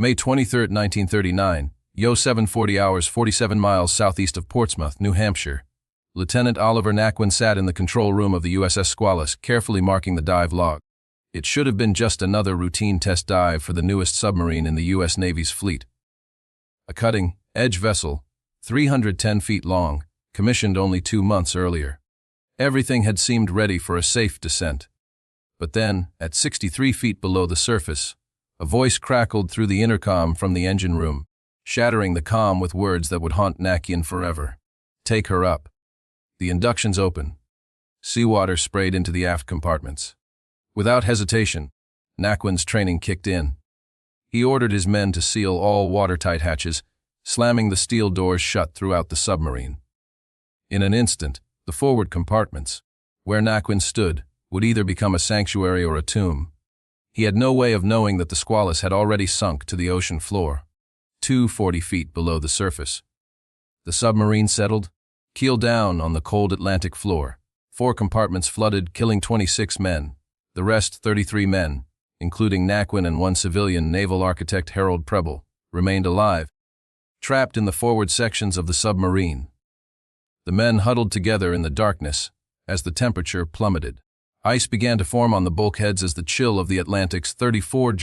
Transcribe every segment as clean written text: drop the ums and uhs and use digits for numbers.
May 23, 1939, Yo 740 hours 47 miles southeast of Portsmouth, New Hampshire. Lieutenant Oliver Naquin sat in the control room of the USS Squalus, carefully marking the dive log. It should have been just another routine test dive for the newest submarine in the U.S. Navy's fleet. A cutting, edge vessel, 310 feet long, commissioned only 2 months earlier. Everything had seemed ready for a safe descent. But then, at 63 feet below the surface, a voice crackled through the intercom from the engine room, shattering the calm with words that would haunt Naquin forever. "Take her up." The inductions open. Seawater sprayed into the aft compartments. Without hesitation, Naquin's training kicked in. He ordered his men to seal all watertight hatches, slamming the steel doors shut throughout the submarine. In an instant, the forward compartments, where Naquin stood, would either become a sanctuary or a tomb. He had no way of knowing that the Squalus had already sunk to the ocean floor, 240 feet below the surface. The submarine settled, keel down on the cold Atlantic floor. 4 compartments flooded, killing 26 men. The rest, 33 men, including Naquin and 1 civilian, naval architect Harold Preble, remained alive, trapped in the forward sections of the submarine. The men huddled together in the darkness as the temperature plummeted. Ice began to form on the bulkheads as the chill of the Atlantic's 34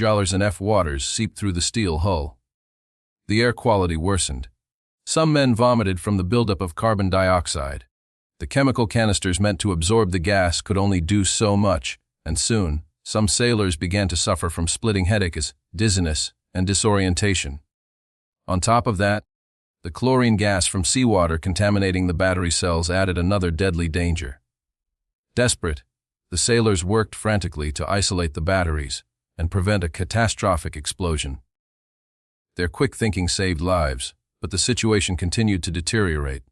F waters seeped through the steel hull. The air quality worsened. Some men vomited from the buildup of carbon dioxide. The chemical canisters meant to absorb the gas could only do so much, and soon, some sailors began to suffer from splitting headaches, dizziness, and disorientation. On top of that, the chlorine gas from seawater contaminating the battery cells added another deadly danger. Desperate, the sailors worked frantically to isolate the batteries and prevent a catastrophic explosion. Their quick thinking saved lives, but the situation continued to deteriorate.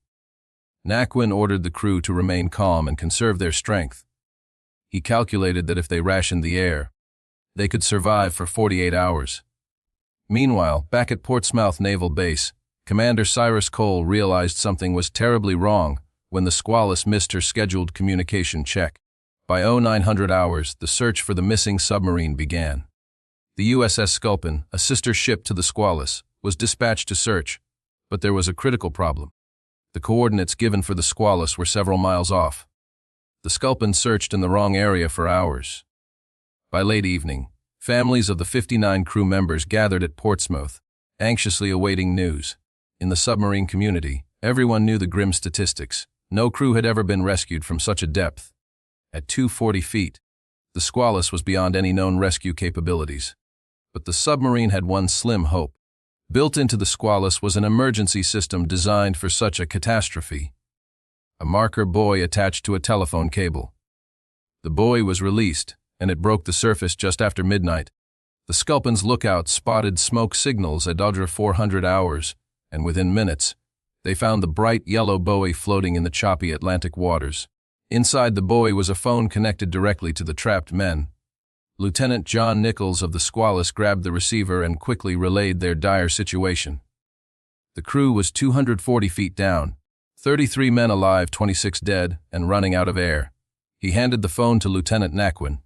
Naquin ordered the crew to remain calm and conserve their strength. He calculated that if they rationed the air, they could survive for 48 hours. Meanwhile, back at Portsmouth Naval Base, Commander Cyrus Cole realized something was terribly wrong when the Squalus missed her scheduled communication check. By 0900 hours, the search for the missing submarine began. The USS Sculpin, a sister ship to the Squalus, was dispatched to search, but there was a critical problem. The coordinates given for the Squalus were several miles off. The Sculpin searched in the wrong area for hours. By late evening, families of the 59 crew members gathered at Portsmouth, anxiously awaiting news. In the submarine community, everyone knew the grim statistics. No crew had ever been rescued from such a depth. At 240 feet, the Squalus was beyond any known rescue capabilities. But the submarine had one slim hope. Built into the Squalus was an emergency system designed for such a catastrophe. A marker buoy attached to a telephone cable. The buoy was released, and it broke the surface just after midnight. The Sculpin's lookout spotted smoke signals at 400 hours, and within minutes, they found the bright yellow buoy floating in the choppy Atlantic waters. Inside the buoy was a phone connected directly to the trapped men. Lieutenant John Nichols of the Squalus grabbed the receiver and quickly relayed their dire situation. The crew was 240 feet down, 33 men alive, 26 dead, and running out of air. He handed the phone to Lieutenant Naquin.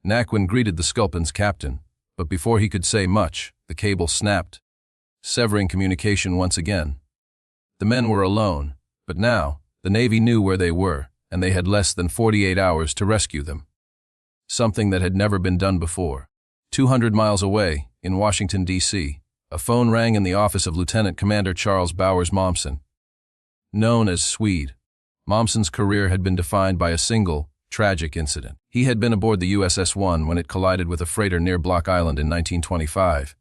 Naquin greeted the Sculpin's captain, but before he could say much, the cable snapped, severing communication once again. The men were alone, but now, the Navy knew where they were, and they had less than 48 hours to rescue them. Something that had never been done before. 200 miles away, in Washington, D.C., a phone rang in the office of Lieutenant Commander Charles Bowers Mommsen. Known as Swede, Mommsen's career had been defined by a single, tragic incident. He had been aboard the USS-1 when it collided with a freighter near Block Island in 1925.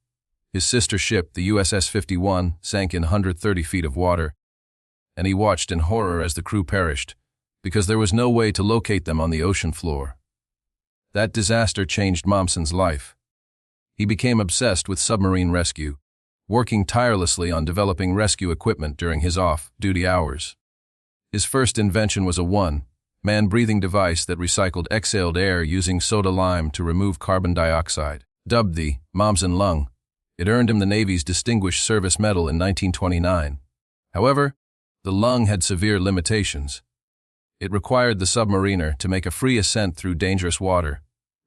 His sister ship, the USS-51, sank in 130 feet of water, and he watched in horror as the crew perished, because there was no way to locate them on the ocean floor. That disaster changed Mommsen's life. He became obsessed with submarine rescue, working tirelessly on developing rescue equipment during his off-duty hours. His first invention was a one-man breathing device that recycled exhaled air using soda lime to remove carbon dioxide. Dubbed the Mommsen lung, it earned him the Navy's Distinguished Service Medal in 1929. However, the lung had severe limitations. It required the submariner to make a free ascent through dangerous water,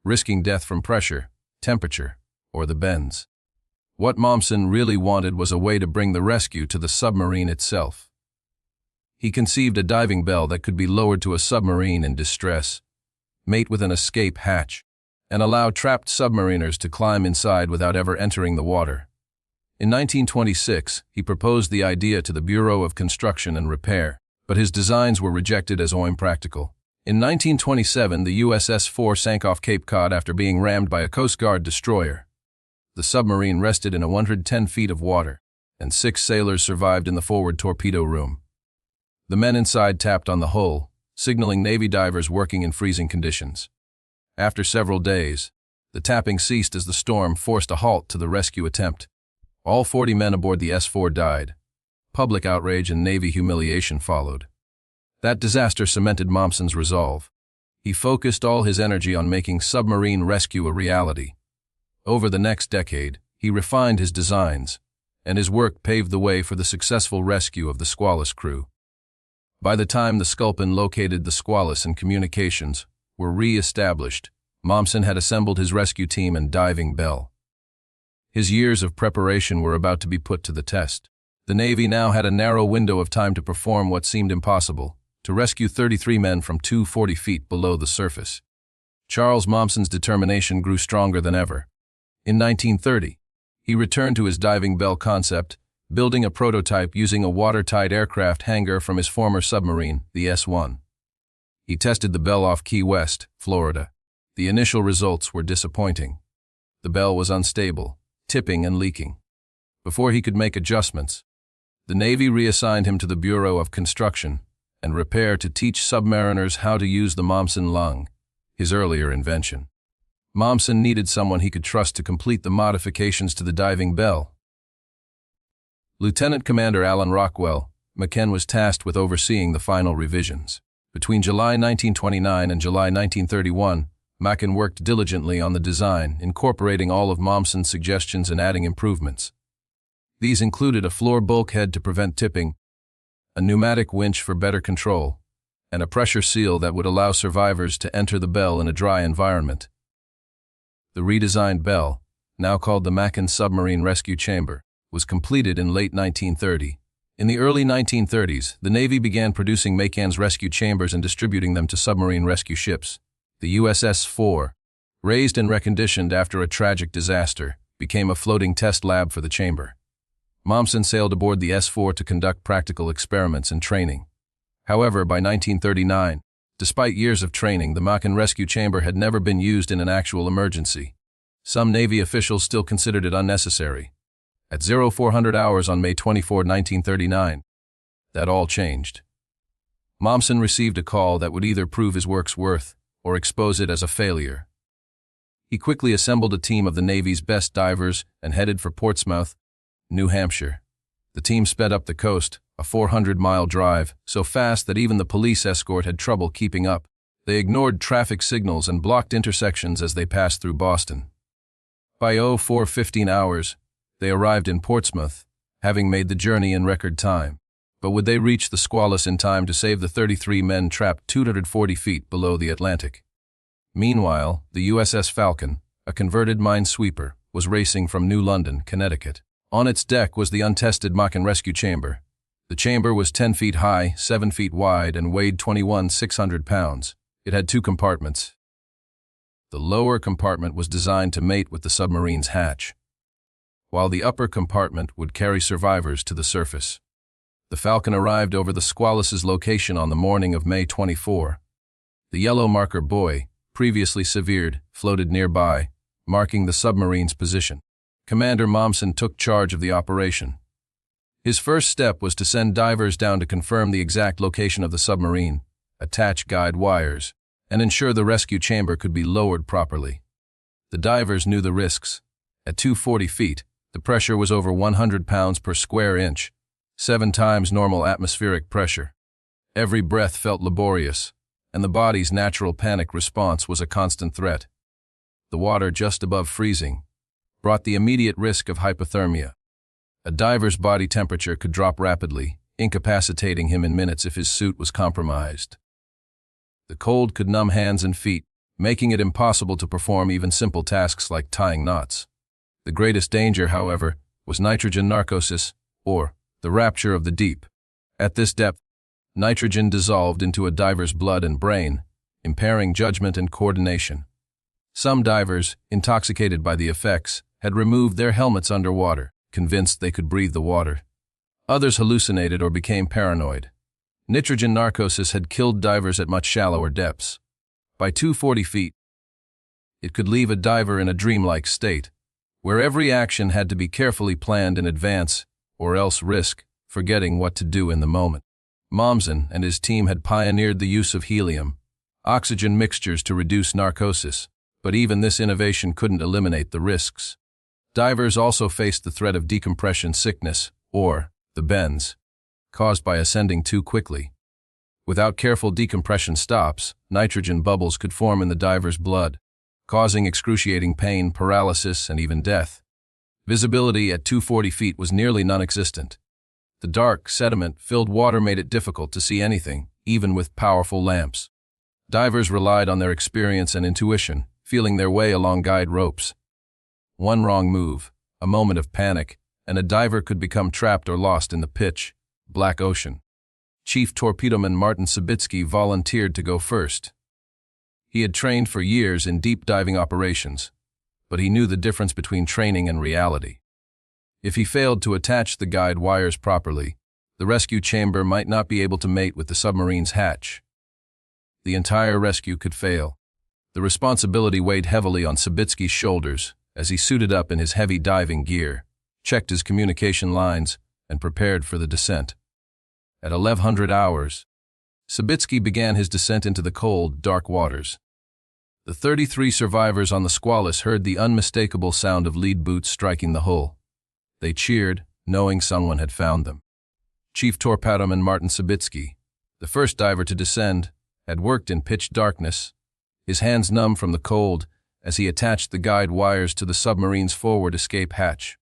risking death from pressure, temperature, or the bends. What Mommsen really wanted was a way to bring the rescue to the submarine itself. He conceived a diving bell that could be lowered to a submarine in distress, mate with an escape hatch, and allow trapped submariners to climb inside without ever entering the water. In 1926, he proposed the idea to the Bureau of Construction and Repair, but his designs were rejected as impractical. In 1927, the USS-4 sank off Cape Cod after being rammed by a Coast Guard destroyer. The submarine rested in 110 feet of water, and 6 sailors survived in the forward torpedo room. The men inside tapped on the hull, signaling Navy divers working in freezing conditions. After several days, the tapping ceased as the storm forced a halt to the rescue attempt. All 40 men aboard the S-4 died. Public outrage and Navy humiliation followed. That disaster cemented Mommsen's resolve. He focused all his energy on making submarine rescue a reality. Over the next decade, he refined his designs, and his work paved the way for the successful rescue of the Squalus crew. By the time the Sculpin located the Squalus and communications were re-established, Mommsen had assembled his rescue team and diving bell. His years of preparation were about to be put to the test. The Navy now had a narrow window of time to perform what seemed impossible, to rescue 33 men from 240 feet below the surface. Charles Mommsen's determination grew stronger than ever. In 1930, he returned to his diving bell concept, building a prototype using a watertight aircraft hangar from his former submarine, the S-1. He tested the bell off Key West, Florida. The initial results were disappointing. The bell was unstable, tipping and leaking. Before he could make adjustments, the Navy reassigned him to the Bureau of Construction and Repair to teach submariners how to use the Mommsen lung, his earlier invention. Mommsen needed someone he could trust to complete the modifications to the diving bell. Lieutenant Commander Alan Rockwell, McKen was tasked with overseeing the final revisions. Between July 1929 and July 1931, Machen worked diligently on the design, incorporating all of Mommsen's suggestions and adding improvements. These included a floor bulkhead to prevent tipping, a pneumatic winch for better control, and a pressure seal that would allow survivors to enter the bell in a dry environment. The redesigned bell, now called the Machen Submarine Rescue Chamber, was completed in late 1930. In the early 1930s, the Navy began producing Machan's rescue chambers and distributing them to submarine rescue ships. The USS-4, raised and reconditioned after a tragic disaster, became a floating test lab for the chamber. Mommsen sailed aboard the S-4 to conduct practical experiments and training. However, by 1939, despite years of training, the Machen rescue chamber had never been used in an actual emergency. Some Navy officials still considered it unnecessary. At 0400 hours on May 24, 1939, that all changed. Mommsen received a call that would either prove his work's worth or expose it as a failure. He quickly assembled a team of the Navy's best divers and headed for Portsmouth, New Hampshire. The team sped up the coast, a 400-mile drive, so fast that even the police escort had trouble keeping up. They ignored traffic signals and blocked intersections as they passed through Boston. By 04:15 hours, they arrived in Portsmouth, having made the journey in record time. But would they reach the Squalus in time to save the 33 men trapped 240 feet below the Atlantic? Meanwhile, the USS Falcon, a converted minesweeper, was racing from New London, Connecticut. On its deck was the untested Machen rescue chamber. The chamber was 10 feet high, 7 feet wide, and weighed 21,600 pounds. It had 2 compartments. The lower compartment was designed to mate with the submarine's hatch, while the upper compartment would carry survivors to the surface. The Falcon arrived over the Squalus's location on the morning of May 24. The yellow marker buoy, previously severed, floated nearby, marking the submarine's position. Commander Mommsen took charge of the operation. His first step was to send divers down to confirm the exact location of the submarine, attach guide wires, and ensure the rescue chamber could be lowered properly. The divers knew the risks. At 240 feet, the pressure was over 100 pounds per square inch, 7 times normal atmospheric pressure. Every breath felt laborious, and the body's natural panic response was a constant threat. The water just above freezing brought the immediate risk of hypothermia. A diver's body temperature could drop rapidly, incapacitating him in minutes if his suit was compromised. The cold could numb hands and feet, making it impossible to perform even simple tasks like tying knots. The greatest danger, however, was nitrogen narcosis, or the rapture of the deep. At this depth, nitrogen dissolved into a diver's blood and brain, impairing judgment and coordination. Some divers, intoxicated by the effects, had removed their helmets underwater, convinced they could breathe the water. Others hallucinated or became paranoid. Nitrogen narcosis had killed divers at much shallower depths. By 240 feet, it could leave a diver in a dreamlike state, where every action had to be carefully planned in advance, or else risk forgetting what to do in the moment. Mommsen and his team had pioneered the use of helium, oxygen mixtures to reduce narcosis, but even this innovation couldn't eliminate the risks. Divers also faced the threat of decompression sickness, or the bends, caused by ascending too quickly. Without careful decompression stops, nitrogen bubbles could form in the diver's blood, causing excruciating pain, paralysis, and even death. Visibility at 240 feet was nearly non-existent. The dark, sediment-filled water made it difficult to see anything, even with powerful lamps. Divers relied on their experience and intuition, feeling their way along guide ropes. One wrong move, a moment of panic, and a diver could become trapped or lost in the pitch black ocean. Chief Torpedoman Martin Sabitsky volunteered to go first. He had trained for years in deep diving operations, but he knew the difference between training and reality. If he failed to attach the guide wires properly, the rescue chamber might not be able to mate with the submarine's hatch. The entire rescue could fail. The responsibility weighed heavily on Sabitsky's shoulders as he suited up in his heavy diving gear, checked his communication lines, and prepared for the descent. At 1100 hours, Sabitsky began his descent into the cold, dark waters. The 33 survivors on the Squalus heard the unmistakable sound of lead boots striking the hull. They cheered, knowing someone had found them. Chief Torpedoman Martin Sabitsky, the first diver to descend, had worked in pitch darkness, his hands numb from the cold as he attached the guide wires to the submarine's forward escape hatch.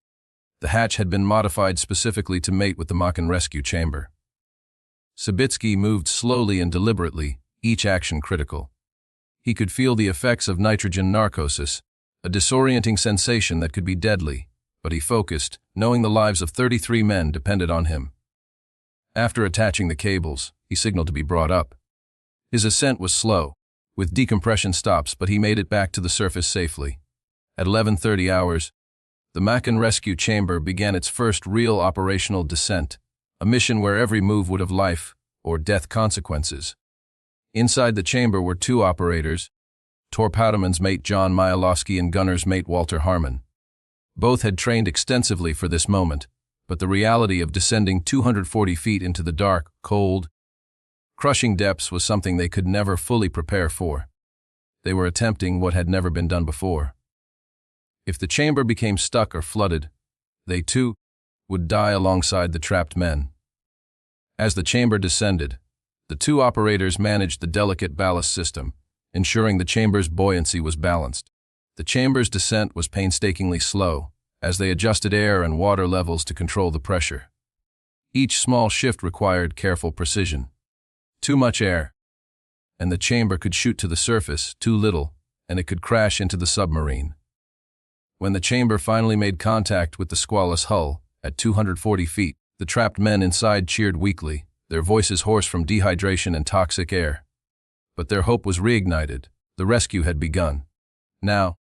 The hatch had been modified specifically to mate with the Machen rescue chamber. Sabitsky moved slowly and deliberately, each action critical. He could feel the effects of nitrogen narcosis, a disorienting sensation that could be deadly, but he focused, knowing the lives of 33 men depended on him. After attaching the cables, he signaled to be brought up. His ascent was slow, with decompression stops, but he made it back to the surface safely. At 11:30 hours, the Machen rescue chamber began its first real operational descent, a mission where every move would have life or death consequences. Inside the chamber were two operators, Torpedoman's mate John Mylowski and gunner's mate Walter Harmon. Both had trained extensively for this moment, but the reality of descending 240 feet into the dark, cold, crushing depths was something they could never fully prepare for. They were attempting what had never been done before. If the chamber became stuck or flooded, they too would die alongside the trapped men. As the chamber descended, the two operators managed the delicate ballast system, ensuring the chamber's buoyancy was balanced. The chamber's descent was painstakingly slow, as they adjusted air and water levels to control the pressure. Each small shift required careful precision. Too much air, and the chamber could shoot to the surface; too little, and it could crash into the submarine. When the chamber finally made contact with the Squalus hull, at 240 feet, the trapped men inside cheered weakly, their voices hoarse from dehydration and toxic air. But their hope was reignited. The rescue had begun. Now,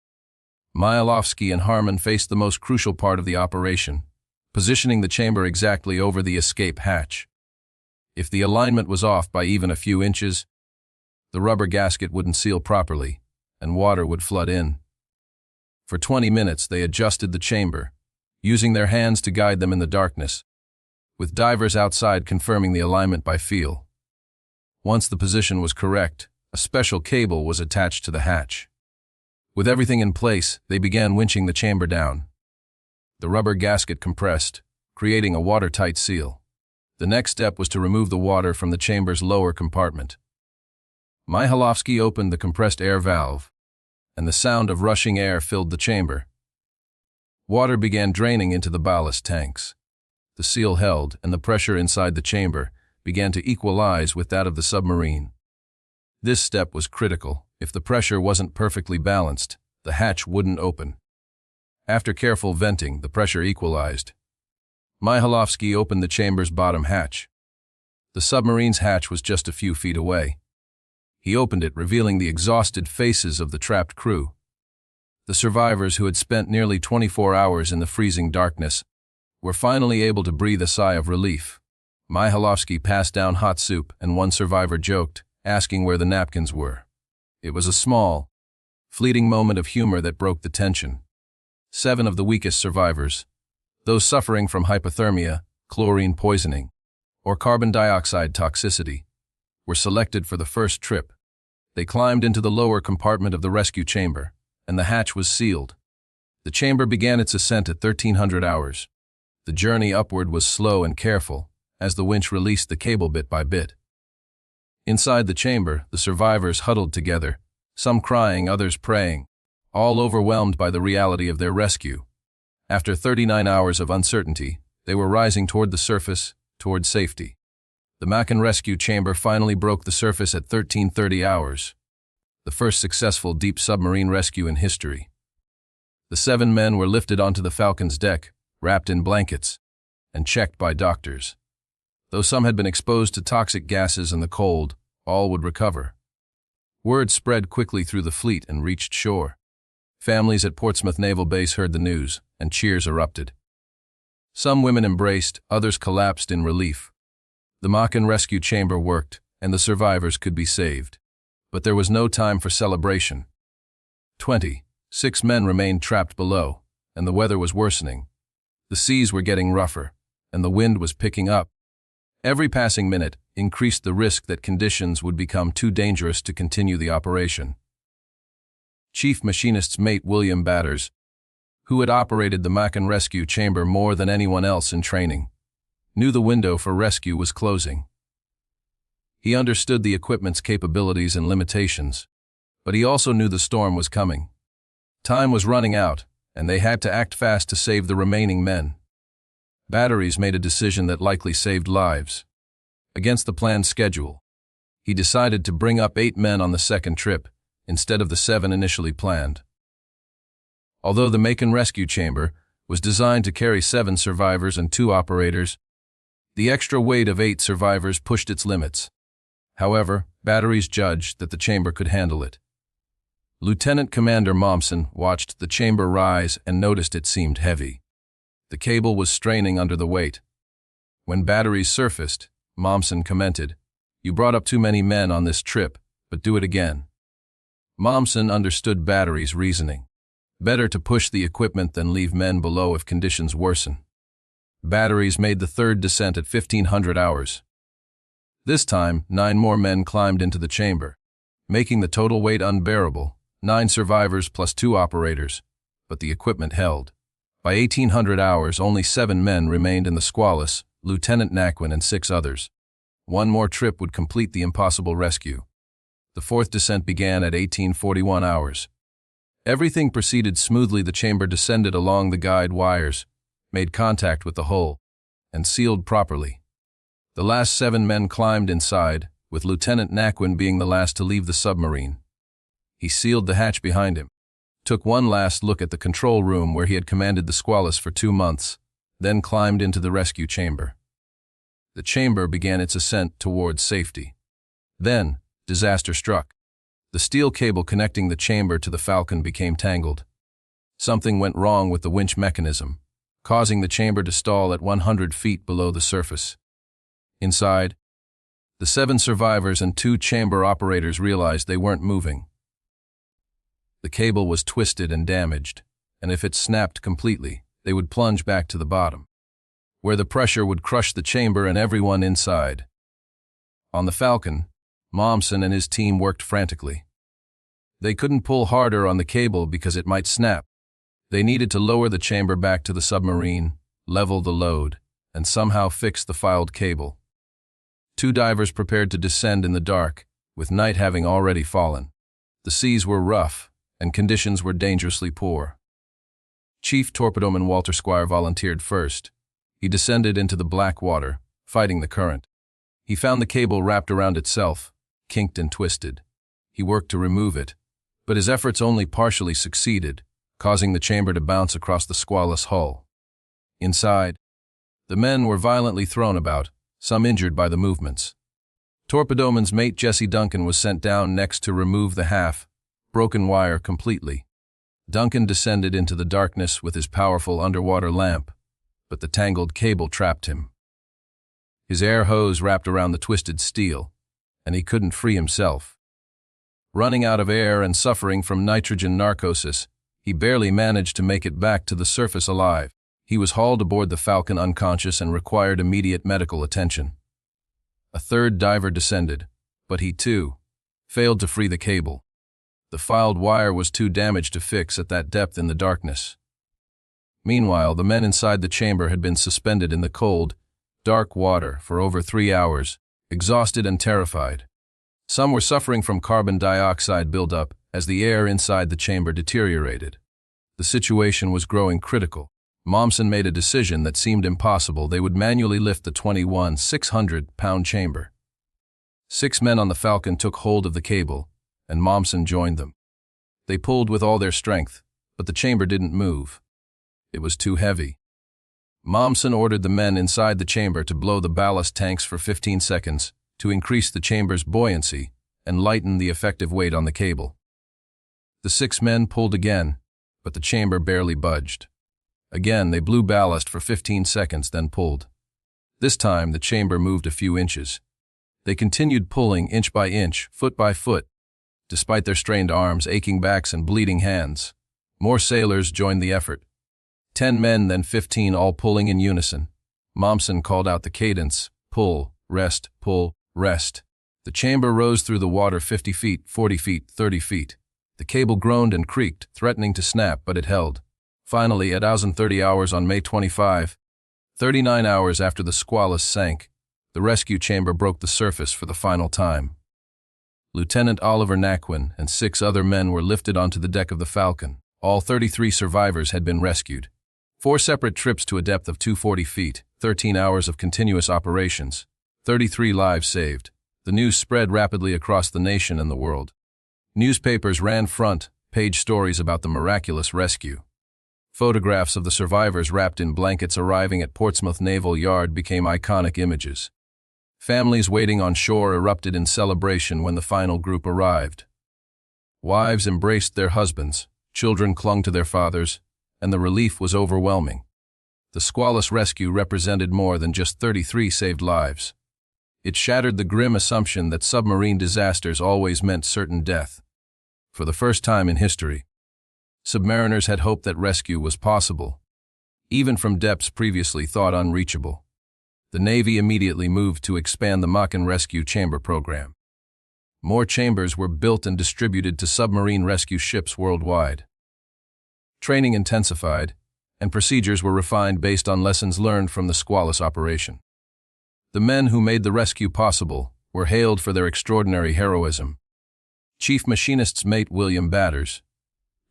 Mylowski and Harmon faced the most crucial part of the operation, positioning the chamber exactly over the escape hatch. If the alignment was off by even a few inches, the rubber gasket wouldn't seal properly, and water would flood in. For 20 minutes they adjusted the chamber, using their hands to guide them in the darkness, with divers outside confirming the alignment by feel. Once the position was correct, a special cable was attached to the hatch. With everything in place, they began winching the chamber down. The rubber gasket compressed, creating a watertight seal. The next step was to remove the water from the chamber's lower compartment. Mylowski opened the compressed air valve, and the sound of rushing air filled the chamber. Water began draining into the ballast tanks. The seal held, and the pressure inside the chamber began to equalize with that of the submarine. This step was critical. If the pressure wasn't perfectly balanced, the hatch wouldn't open. After careful venting, the pressure equalized. Myhalovsky opened the chamber's bottom hatch. The submarine's hatch was just a few feet away. He opened it, revealing the exhausted faces of the trapped crew. The survivors, who had spent nearly 24 hours in the freezing darkness, were finally able to breathe a sigh of relief. Myhalovsky passed down hot soup, and one survivor joked, asking where the napkins were. It was a small, fleeting moment of humor that broke the tension. 7 of the weakest survivors, those suffering from hypothermia, chlorine poisoning, or carbon dioxide toxicity, were selected for the first trip. They climbed into the lower compartment of the rescue chamber, and the hatch was sealed. The chamber began its ascent at 1300 hours. The journey upward was slow and careful, as the winch released the cable bit by bit. Inside the chamber, the survivors huddled together, some crying, others praying, all overwhelmed by the reality of their rescue. After 39 hours of uncertainty, they were rising toward the surface, toward safety. The Naval rescue chamber finally broke the surface at 1330 hours, the first successful deep submarine rescue in history. The 7 men were lifted onto the Falcon's deck, wrapped in blankets, and checked by doctors. Though some had been exposed to toxic gases in the cold, all would recover. Word spread quickly through the fleet and reached shore. Families at Portsmouth Naval Base heard the news, and cheers erupted. Some women embraced, others collapsed in relief. The Naval rescue chamber worked, and the survivors could be saved. But there was no time for celebration. 26 men remained trapped below, and the weather was worsening. The seas were getting rougher, and the wind was picking up. Every passing minute increased the risk that conditions would become too dangerous to continue the operation. Chief Machinist's mate William Batters, who had operated the Naval rescue chamber more than anyone else in training, knew the window for rescue was closing. He understood the equipment's capabilities and limitations, but he also knew the storm was coming. Time was running out, and they had to act fast to save the remaining men. Batteries made a decision that likely saved lives. Against the planned schedule, he decided to bring up 8 men on the second trip, instead of the 7 initially planned. Although the Naval rescue chamber was designed to carry 7 survivors and 2 operators, the extra weight of 8 survivors pushed its limits. However, batteries judged that the chamber could handle it. Lieutenant Commander Mommsen watched the chamber rise and noticed it seemed heavy. The cable was straining under the weight. When batteries surfaced, Mommsen commented, "You brought up too many men on this trip, but do it again." Mommsen understood batteries' reasoning. Better to push the equipment than leave men below if conditions worsen. Batteries made the third descent at 1500 hours. This time, 9 more men climbed into the chamber, making the total weight unbearable, 9 survivors plus 2 operators, but the equipment held. By 1800 hours, only 7 men remained in the Squalus, Lieutenant Naquin and 6 others. One more trip would complete the impossible rescue. The fourth descent began at 1841 hours. Everything proceeded smoothly. The chamber descended along the guide wires, made contact with the hull, and sealed properly. The last 7 men climbed inside, with Lieutenant Naquin being the last to leave the submarine. He sealed the hatch behind him, took one last look at the control room where he had commanded the Squalus for 2 months, then climbed into the rescue chamber. The chamber began its ascent towards safety. Then, disaster struck. The steel cable connecting the chamber to the Falcon became tangled. Something went wrong with the winch mechanism, causing the chamber to stall at 100 feet below the surface. Inside, the 7 survivors and 2 chamber operators realized they weren't moving. The cable was twisted and damaged, and if it snapped completely, they would plunge back to the bottom, where the pressure would crush the chamber and everyone inside. On the Falcon, Mommsen and his team worked frantically. They couldn't pull harder on the cable because it might snap. They needed to lower the chamber back to the submarine, level the load, and somehow fix the filed cable. 2 divers prepared to descend in the dark, with night having already fallen. The seas were rough, and conditions were dangerously poor. Chief Torpedoman Walter Squire volunteered first. He descended into the black water, fighting the current. He found the cable wrapped around itself, kinked and twisted. He worked to remove it, but his efforts only partially succeeded, causing the chamber to bounce across the Squalus hull. Inside, the men were violently thrown about, some injured by the movements. Torpedoman's mate Jesse Duncan was sent down next to remove the broken wire completely. Duncan descended into the darkness with his powerful underwater lamp, but the tangled cable trapped him. His air hose wrapped around the twisted steel, and he couldn't free himself. Running out of air and suffering from nitrogen narcosis, he barely managed to make it back to the surface alive. He was hauled aboard the Falcon unconscious and required immediate medical attention. A third diver descended, but he, too, failed to free the cable. The filed wire was too damaged to fix at that depth in the darkness. Meanwhile, the men inside the chamber had been suspended in the cold, dark water for over 3 hours, exhausted and terrified. Some were suffering from carbon dioxide buildup as the air inside the chamber deteriorated. The situation was growing critical. Mommsen made a decision that seemed impossible. They would manually lift the 600-pound chamber. 6 men on the Falcon took hold of the cable, and Mommsen joined them. They pulled with all their strength, but the chamber didn't move. It was too heavy. Mommsen ordered the men inside the chamber to blow the ballast tanks for 15 seconds to increase the chamber's buoyancy and lighten the effective weight on the cable. The 6 men pulled again, but the chamber barely budged. Again, they blew ballast for 15 seconds, then pulled. This time, the chamber moved a few inches. They continued pulling inch by inch, foot by foot, despite their strained arms, aching backs, and bleeding hands. More sailors joined the effort. 10 men, then 15, all pulling in unison. Mommsen called out the cadence: pull, rest, pull, rest. The chamber rose through the water 50 feet, 40 feet, 30 feet. The cable groaned and creaked, threatening to snap, but it held. Finally, at 1,030 hours on May 25, 39 hours after the Squalus sank, the rescue chamber broke the surface for the final time. Lieutenant Oliver Naquin and 6 other men were lifted onto the deck of the Falcon. All 33 survivors had been rescued. 4 separate trips to a depth of 240 feet, 13 hours of continuous operations, 33 lives saved. The news spread rapidly across the nation and the world. Newspapers ran front-page stories about the miraculous rescue. Photographs of the survivors wrapped in blankets arriving at Portsmouth Naval Yard became iconic images. Families waiting on shore erupted in celebration when the final group arrived. Wives embraced their husbands, children clung to their fathers, and the relief was overwhelming. The Squalus rescue represented more than just 33 saved lives. It shattered the grim assumption that submarine disasters always meant certain death. For the first time in history, submariners had hoped that rescue was possible, even from depths previously thought unreachable. The Navy immediately moved to expand the Machen rescue chamber program. More chambers were built and distributed to submarine rescue ships worldwide. Training intensified, and procedures were refined based on lessons learned from the Squalus operation. The men who made the rescue possible were hailed for their extraordinary heroism. Chief Machinist's mate William Batters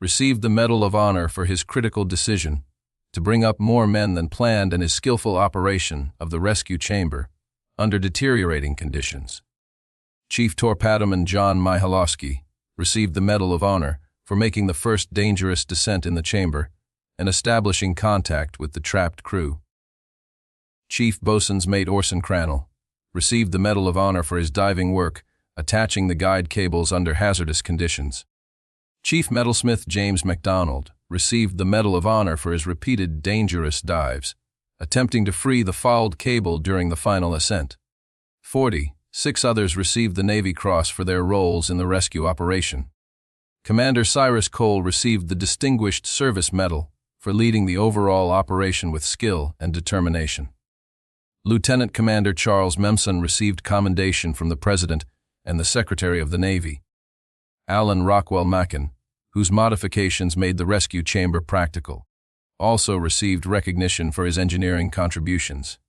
received the Medal of Honor for his critical decision to bring up more men than planned and his skillful operation of the rescue chamber under deteriorating conditions. Chief Torpedoman John Michalowski received the Medal of Honor for making the first dangerous descent in the chamber and establishing contact with the trapped crew. Chief Boatswain's mate Orson Crannell received the Medal of Honor for his diving work attaching the guide cables under hazardous conditions. Chief Metalsmith James MacDonald received the Medal of Honor for his repeated dangerous dives, attempting to free the fouled cable during the final ascent. 46 others received the Navy Cross for their roles in the rescue operation. Commander Cyrus Cole received the Distinguished Service Medal for leading the overall operation with skill and determination. Lieutenant Commander Charles Memson received commendation from the President and the Secretary of the Navy. Alan Rockwell Machen, whose modifications made the rescue chamber practical, also received recognition for his engineering contributions.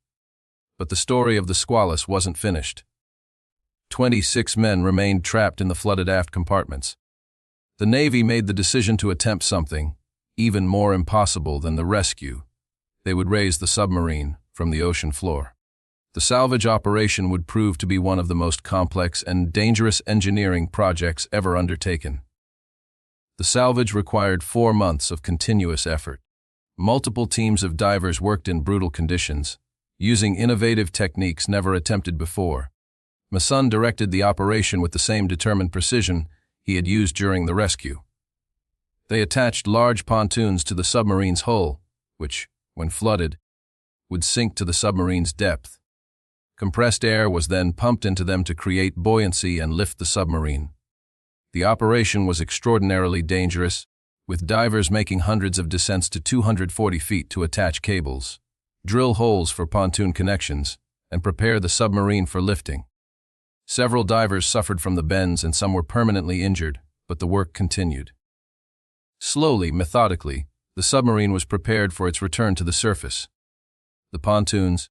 But the story of the Squalus wasn't finished. 26 men remained trapped in the flooded aft compartments. The Navy made the decision to attempt something even more impossible than the rescue. They would raise the submarine from the ocean floor. The salvage operation would prove to be one of the most complex and dangerous engineering projects ever undertaken. The salvage required 4 months of continuous effort. Multiple teams of divers worked in brutal conditions, using innovative techniques never attempted before. Masson directed the operation with the same determined precision he had used during the rescue. They attached large pontoons to the submarine's hull, which, when flooded, would sink to the submarine's depth. Compressed air was then pumped into them to create buoyancy and lift the submarine. The operation was extraordinarily dangerous, with divers making hundreds of descents to 240 feet to attach cables, drill holes for pontoon connections, and prepare the submarine for lifting. Several divers suffered from the bends and some were permanently injured, but the work continued. Slowly, methodically, the submarine was prepared for its return to the surface. The pontoons,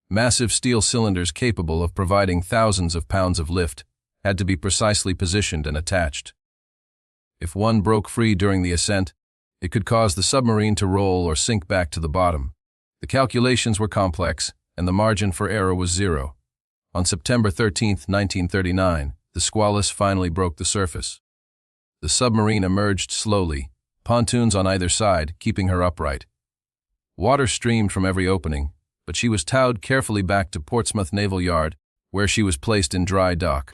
massive steel cylinders capable of providing thousands of pounds of lift, had to be precisely positioned and attached. If one broke free during the ascent, it could cause the submarine to roll or sink back to the bottom. The calculations were complex, and the margin for error was zero. On September 13, 1939, the Squalus finally broke the surface. The submarine emerged slowly, pontoons on either side, keeping her upright. Water streamed from every opening, but she was towed carefully back to Portsmouth Naval Yard, where she was placed in dry dock.